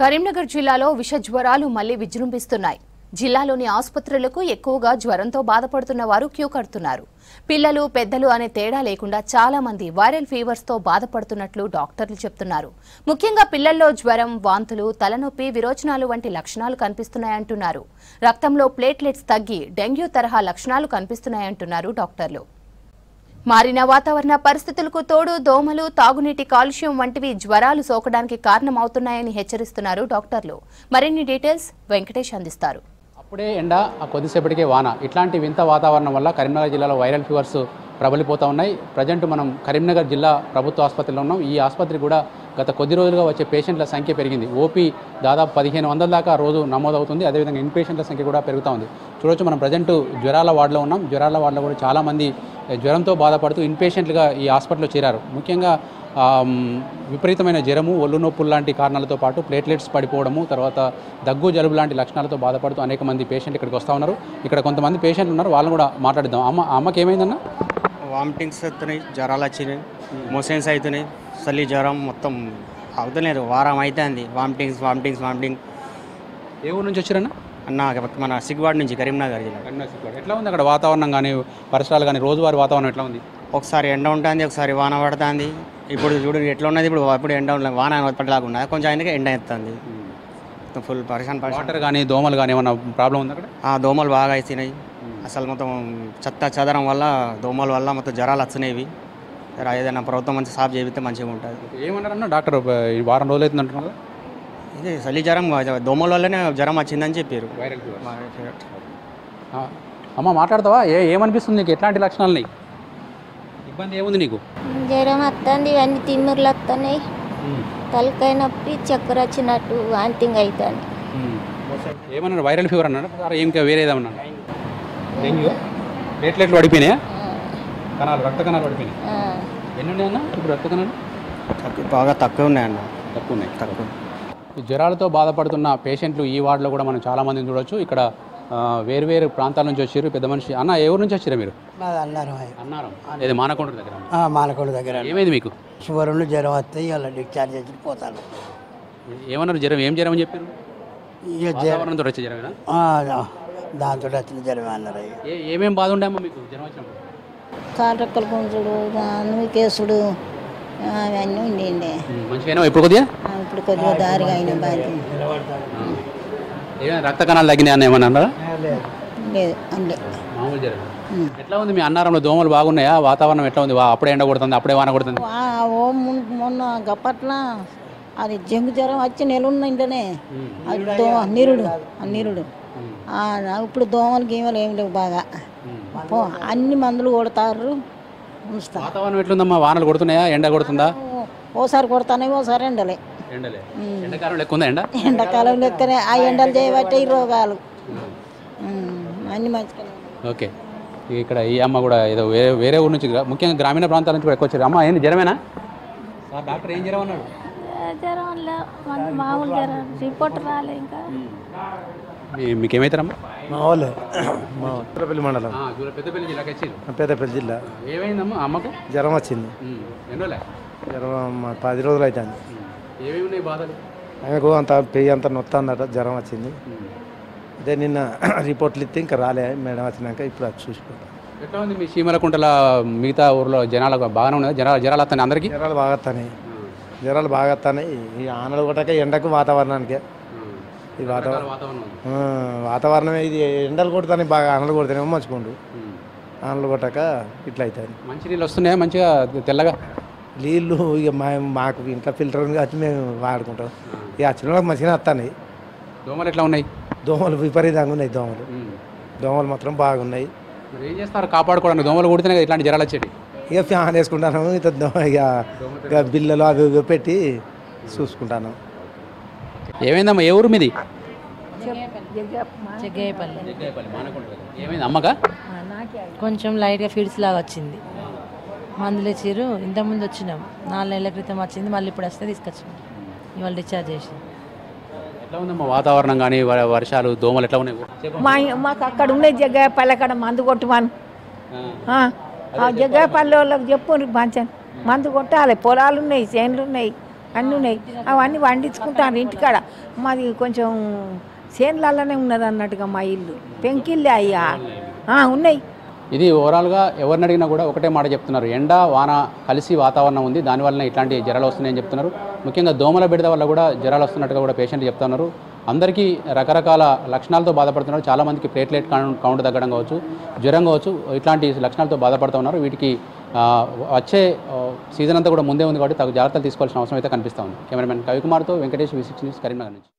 కరీంనగర్ జిల్లాలో విష జ్వరాలు మళ్లీ విజృంభిస్తున్నాయి. జిల్లాలోని ఆసుపత్రులకు ఎక్కువగా జ్వరంతో బాధపడుతున్న వారు క్యూ కడుతున్నారు. పిల్లలు పెద్దలు అనే తేడా లేకుండా చాలా మంది వైరల్ ఫీవర్స్ తో బాధపడుతున్నట్లు డాక్టర్లు చెప్తున్నారు. ముఖ్యంగా పిల్లల్లో జ్వరం, వాంతులు, తలనొప్పి, విరోచనాలు వంటి లక్షణాలు కనిపిస్తున్నాయంటున్నారు. రక్తంలో ప్లేట్లెట్స్ తగ్గి డెంగ్యూ తరహా లక్షణాలు కనిపిస్తున్నాయంటున్నారు డాక్టర్లు. మారిన వాతావరణ పరిస్థితులకు తోడు దోమలు, తాగునీటి కాలుష్యం వంటివి జ్వరాలు సోకడానికి కారణమవుతున్నాయని హెచ్చరిస్తున్నారు డాక్టర్లు. మరిన్ని డీటెయిల్స్ వెంకటేష్ అందిస్తారు. అప్పుడే ఎండ, కొద్దిసేపటికే వాన, ఇట్లాంటి వింత వాతావరణం వల్ల కరీంనగర్ జిల్లాలో వైరల్ ఫీవర్స్ ప్రబలిపోతూ ఉన్నాయి. ప్రజెంట్ మనం కరీంనగర్ జిల్లా ప్రభుత్వ ఆసుపత్రిలో ఉన్నాం. ఈ ఆసుపత్రి కూడా గత కొద్ది రోజులుగా వచ్చే పేషెంట్ల సంఖ్య పెరిగింది. ఓపీ దాదాపు 1500 దాకా రోజు నమోదవుతుంది. అదేవిధంగా ఇన్పేషెంట్ల సంఖ్య కూడా పెరుగుతూ ఉంది. చూడొచ్చు, మనం ప్రజెంట్ జ్వరాల వార్డులో ఉన్నాం. జ్వరాల వార్డులో కూడా చాలామంది జ్వరంతో బాధపడుతూ ఇన్పేషెంట్లుగా ఈ హాస్పిటల్లో చేరారు. ముఖ్యంగా విపరీతమైన జ్వరము, ఒళ్ళు నొప్పులు లాంటి కారణాలతో పాటు ప్లేట్లెట్స్ పడిపోవడము, తర్వాత దగ్గు, జలుబు లాంటి లక్షణాలతో బాధపడుతూ అనేక మంది పేషెంట్లు ఇక్కడికి వస్తూ ఉన్నారు. ఇక్కడ కొంతమంది పేషెంట్లు ఉన్నారు, వాళ్ళని కూడా మాట్లాడిద్దాం. అమ్మకి ఏమైందన్నా? వామిటింగ్స్ అవుతున్నాయి, జ్వరాలు వచ్చినాయి, మోషన్స్ అవుతున్నాయి, చలి జ్వరం మొత్తం అవుతలేదు. వారం అవుతుంది వామిటింగ్. ఏ ఊరు నుంచి వచ్చారన్నా? అన్న మన సిగ్వాడ్ నుంచి, కరీంనగర్ జిల్లా. ఎట్లా ఉంది అక్కడ వాతావరణం కానీ, పరిసరాలు కానీ, రోజువారీ వాతావరణం ఎట్లా ఉంది? ఒకసారి ఎండ ఉంటుంది, ఒకసారి వాన పడుతుంది. ఇప్పుడు చూడు ఎట్లా ఉన్నది, ఇప్పుడు ఎండ వాన పట్టలాగా ఉన్నది, కొంచెం ఆయనకి ఎండ ఎత్తుంది. ఫుల్ పరిశాన్. వాటర్ కానీ, దోమలు కానీ ఏమన్నా ప్రాబ్లం ఉంది అక్కడ? దోమలు బాగా అవుతున్నాయి. అసలు మొత్తం చెత్త చెదరం వల్ల, దోమల వల్ల మొత్తం జ్వరాలు వచ్చినాయి. ఏదైనా ప్రభుత్వం మంచి సాఫ్ చేపిస్తే మంచిగా ఉంటుంది. ఏమన్నారన్నా డాక్టర్? ఈ వారం రోజులు అవుతుంది అంటున్నారు. ఇది చలి జ్వరం, దోమల వల్లనే జ్వరం వచ్చిందని చెప్పారు. Viral fever. అమ్మ మాట్లాడతావా? ఏమనిపిస్తుంది నీకు? ఎట్లాంటి లక్షణాలు నీకు? ఇబ్బంది ఏముంది నీకు? జ్వరం వస్తుంది, ఇవన్నీ తిమ్మిర్లు వస్తున్నాయి, తలకాయ నొప్పి, చక్కెర వచ్చినట్టు, వాంతింగ్ అవుతుంది. ఏమన్నారు? వైరల్ ఫీవర్ అన్నాడు. ఇంకా వేరేదేమన్నా? డెంగ్యూ? ప్లేట్లెట్లు పడిపోయినాయా? రక్త కణాలు పడిపోయినాయి. ఎన్ని ఉన్నాయన్నా ఇప్పుడు రక్త కణాలు? బాగా తక్కువ ఉన్నాయన్న. తక్కువ. ఈ జ్వరాలతో బాధపడుతున్న పేషెంట్లు ఈ వార్డులో కూడా మనం చాలామందిని చూడవచ్చు. ఇక్కడ వేరు ప్రాంతాల నుంచి వచ్చారు. పెద్ద మనిషి అన్న, ఏ ఊరు నుంచి వచ్చారా మీరు? అన్నారం. ఇది మానకొండ దగ్గర. మానకొండ దగ్గర. ఏమైంది మీకు? షుగర్లు, జ్వరం వస్తాయి, ఇలా డిశ్చార్జ్ చేసి పోతాను. ఏమన్నారు? జ్వరం? ఏం జ్వరం అని చెప్పారు? వాతావరణంతో వచ్చే జ్వరమేనా? దాంతో వచ్చిన జ్వరమే అన్నారు. ఏమేమి బాధ ఉండేమ్మా మీకు జ్వరం వచ్చినప్పుడు? కాళ్ళరెక్కలు గుంజుడు, కేసుడు, అవన్నీ ఉండి మంచిగా ఇప్పుడు కొద్దిగా దారిగా అయినా బాగా రక్త కణాలు తగ్గినాయి అన్న ఏమన్నా అన్నారా? లేదు, అంతే. మామూలు జ్వరం. ఎట్లా ఉంది మీ అన్నారంలో? దోమలు బాగున్నాయా? వాతావరణం ఎట్లా ఉంది? అప్పుడే ఎండ కొడుతుంది, అప్పుడే వాన కొడుతుంది? మొన్న గప్పట్ల అది జంగు జ్వరం వచ్చి నెలున్న ఇంటనే అది నీరుడు ఇప్పుడు దోమలు గీమలు ఏమి లేవు. బాగా అన్ని మందులు కొడతారు. వాతావరణం ఎట్లుందమ్మా? వానలు కొడుతున్నాయా? ఎండ కొడుతుందా? ఓసారి కొడతానే, ఓసారి ఎండలే. ఎండాకాలం లెక్క ఉందా ఎండ? ఎండాకాలం లెక్కనే. ఆ ఎండలు చేయబట్టే ఈ రోగాలు అన్ని మంచిగా. ఓకే, ఇక్కడ ఈ అమ్మ కూడా ఏదో వేరే ఊరు నుంచి, ముఖ్యంగా గ్రామీణ ప్రాంతాల నుంచి కూడా ఎక్కువ వచ్చారు. అమ్మ ఏంది జ్వరమేనా? డాక్టర్ ఏం జ్వరం అన్నాడు? జ్వరం మామూలు జ్వరం, రిపోర్ట్ రాలే ఇంకా. మీకేమైతారమ్మా? మా వాళ్ళు పెద్దపల్లి మండలం, పెద్దపల్లి జిల్లాకి వచ్చారు. పెద్దపల్లి జిల్లా. ఏమైందమ్మా అమ్మకు? జ్వరం వచ్చింది. జ్వరం 10 రోజులు అవుతుంది. ఏమేమి ఉన్నాయి బాధలు? ఆమెకు అంత పెయ్యి అంత నొత్తందట, జ్వరం వచ్చింది. అదే నిన్న రిపోర్ట్లు ఇస్తే ఇంకా రాలే, మేడం వచ్చినాక ఇప్పుడు అది చూసిపోతాం. ఎట్లా ఉంది మీ సీమలకుంటల మిగతా ఊర్లో జనాలకు బాగానే ఉన్నది? జ్వరాలు వస్తాయి అందరికీ? జ్వరాలు బాగా వస్తాయి. ఈ ఆనలు కొట్టక ఎండకు వాతావరణానికే. ఈ వాతావరణమే ఇది. ఎండలు కొడతానే బాగా, ఆనలు కొడతానేమో మంచుకోండు, ఆనలు కొట్టక ఇట్లా అవుతుంది. మంచి నీళ్ళు వస్తున్నాయా మంచిగా తెల్లగా? నీళ్ళు ఇక మాకు ఇంట్లో ఫిల్టర్ ఉంది కాబట్టి మేము వాడుకుంటాం. ఇక వచ్చిన వాళ్ళకి మంచిగా వస్తాయి. దోమలు ఎట్లా ఉన్నాయి? దోమలు విపరీతంగా ఉన్నాయి. దోమలు మాత్రం బాగున్నాయి. ఏం చేస్తారు కాపాడుకోవడానికి? దోమలు కొడితేనే ఇట్లాంటి జ్వరాలు వచ్చేది. ఇక ఫ్యాన్ వేసుకుంటాను, ఇక బిల్లలు అవి ఇవి పెట్టి చూసుకుంటాను. ఏమైందమ్మా? ఏ ఊరు మీది? ఏమైంది అమ్మగా? కొంచెం లైట్గా ఫీడ్స్ లాగా వచ్చింది. మందులు ఇచ్చారు. ఇంతకుముందు వచ్చినాం, 4 నెలల క్రితం వచ్చింది. మళ్ళీ ఇప్పుడు వస్తే తీసుకొచ్చినాం, ఇవాళ డిశ్చార్జ్ చేసి. ఎట్లా ఉందమ్మా వాతావరణం కానీ, వర్షాలు, దోమలు ఎట్లా ఉన్నాయి? మాకు అక్కడ ఉండే జగ్గపల్లి అక్కడ మందు కొట్టుమాను, జగ్గపల్లి వాళ్ళకి చెప్పు మంచి మందు కొట్టాలి. పొలాలు ఉన్నాయి, చేనులు ఉన్నాయి, అన్నీ ఉన్నాయి. అవన్నీ వండించుకుంటాను ఇంటికాడ. మాది కొంచెం చేనులలోనే ఉన్నది అన్నట్టుగా మా ఇల్లు. పెంకిల్లే అయ్యా ఉన్నాయి. ఇది ఓవరాల్గా ఎవరిని అడిగినా కూడా ఒకటే మాట చెప్తున్నారు, ఎండ వాన కలిసి వాతావరణం ఉంది, దానివల్ల ఇట్లాంటి జ్వరాలు వస్తున్నాయని చెప్తున్నారు. ముఖ్యంగా దోమల బిడద వల్ల కూడా జ్వరాలు వస్తున్నట్టుగా కూడా పేషెంట్లు చెప్తున్నారు. అందరికీ రకరకాల లక్షణాలతో బాధపడుతున్నారు. చాలామందికి ప్లేట్లెట్ కౌంట్ తగ్గడం కావచ్చు, జ్వరం కావచ్చు, ఇట్లాంటి లక్షణాలతో బాధపడుతూ ఉన్నారు. వీటికి వచ్చే సీజన్ అంతా కూడా ముందే ఉంది కాబట్టి తగు జాగ్రత్తలు తీసుకోవాల్సిన అవసరం అయితే కనిపిస్తూ ఉంది. కెమెరామెన్ కవికుమార్తో వెంకటేష్, V6 న్యూస్, కరీంనగర్ నుంచి.